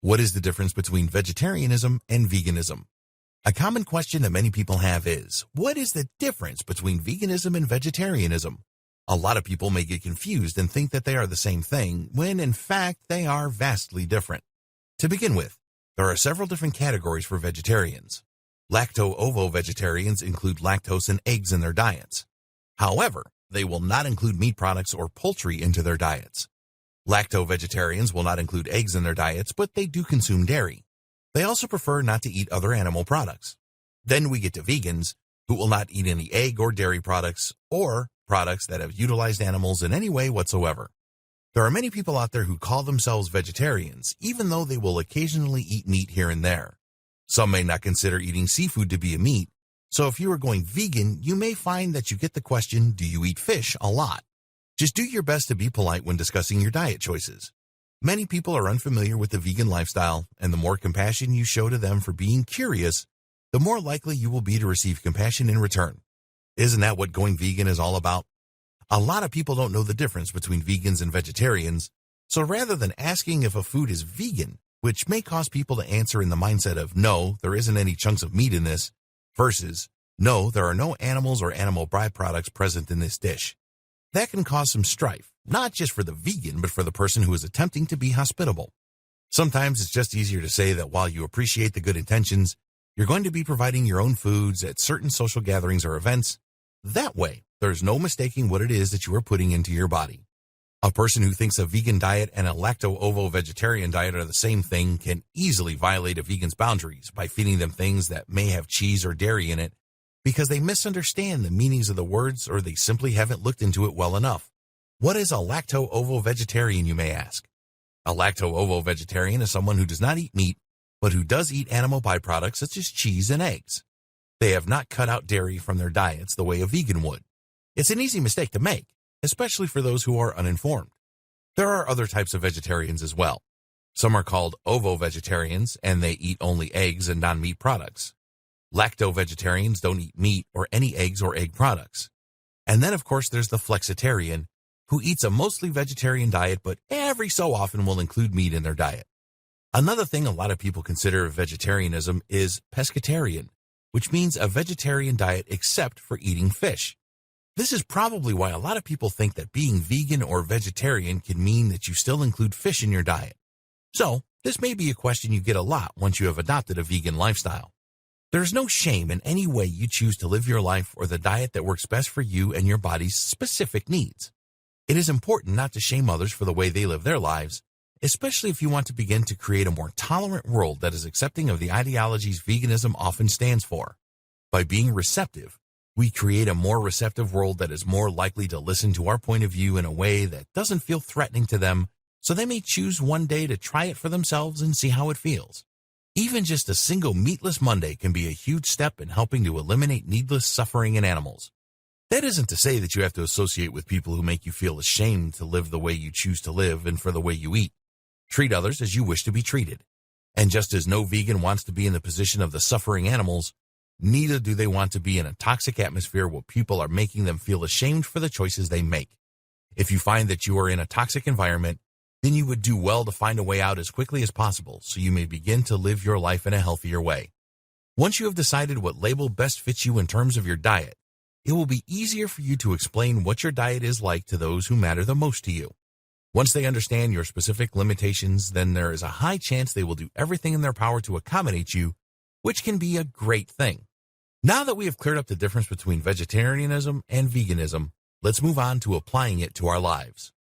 What is the difference between vegetarianism and veganism? A common question that many people have is, what is the difference between veganism and vegetarianism? A lot of people may get confused and think that they are the same thing, when in fact they are vastly different. To begin with, there are several different categories for vegetarians. Lacto-ovo vegetarians include lactose and eggs in their diets. However, they will not include meat products or poultry into their diets. Lacto-vegetarians will not include eggs in their diets, but they do consume dairy. They also prefer not to eat other animal products. Then we get to vegans, who will not eat any egg or dairy products, or products that have utilized animals in any way whatsoever. There are many people out there who call themselves vegetarians, even though they will occasionally eat meat here and there. Some may not consider eating seafood to be a meat, so if you are going vegan, you may find that you get the question, do you eat fish, a lot. Just do your best to be polite when discussing your diet choices. Many people are unfamiliar with the vegan lifestyle, and the more compassion you show to them for being curious, the more likely you will be to receive compassion in return. Isn't that what going vegan is all about? A lot of people don't know the difference between vegans and vegetarians, so rather than asking if a food is vegan, which may cause people to answer in the mindset of, no, there isn't any chunks of meat in this, versus, no, there are no animals or animal byproducts present in this dish. That can cause some strife, not just for the vegan, but for the person who is attempting to be hospitable. Sometimes it's just easier to say that while you appreciate the good intentions, you're going to be providing your own foods at certain social gatherings or events. That way, there's no mistaking what it is that you are putting into your body. A person who thinks a vegan diet and a lacto-ovo vegetarian diet are the same thing can easily violate a vegan's boundaries by feeding them things that may have cheese or dairy in it, because they misunderstand the meanings of the words or they simply haven't looked into it well enough. What is a lacto-ovo vegetarian, you may ask? A lacto-ovo vegetarian is someone who does not eat meat, but who does eat animal byproducts such as cheese and eggs. They have not cut out dairy from their diets the way a vegan would. It's an easy mistake to make, especially for those who are uninformed. There are other types of vegetarians as well. Some are called ovo-vegetarians, and they eat only eggs and non-meat products. Lacto-vegetarians don't eat meat or any eggs or egg products. And then, of course, there's the flexitarian, who eats a mostly vegetarian diet, but every so often will include meat in their diet. Another thing a lot of people consider vegetarianism is pescatarian, which means a vegetarian diet except for eating fish. This is probably why a lot of people think that being vegan or vegetarian can mean that you still include fish in your diet. So, this may be a question you get a lot once you have adopted a vegan lifestyle. There's no shame in any way you choose to live your life or the diet that works best for you and your body's specific needs. It is important not to shame others for the way they live their lives, especially if you want to begin to create a more tolerant world that is accepting of the ideologies veganism often stands for. By being receptive, we create a more receptive world that is more likely to listen to our point of view in a way that doesn't feel threatening to them, so they may choose one day to try it for themselves and see how it feels. Even just a single meatless Monday can be a huge step in helping to eliminate needless suffering in animals. That isn't to say that you have to associate with people who make you feel ashamed to live the way you choose to live and for the way you eat. Treat others as you wish to be treated. And just as no vegan wants to be in the position of the suffering animals, neither do they want to be in a toxic atmosphere where people are making them feel ashamed for the choices they make. If you find that you are in a toxic environment, then you would do well to find a way out as quickly as possible so you may begin to live your life in a healthier way. Once you have decided what label best fits you in terms of your diet, it will be easier for you to explain what your diet is like to those who matter the most to you. Once they understand your specific limitations, then there is a high chance they will do everything in their power to accommodate you, which can be a great thing. Now that we have cleared up the difference between vegetarianism and veganism, let's move on to applying it to our lives.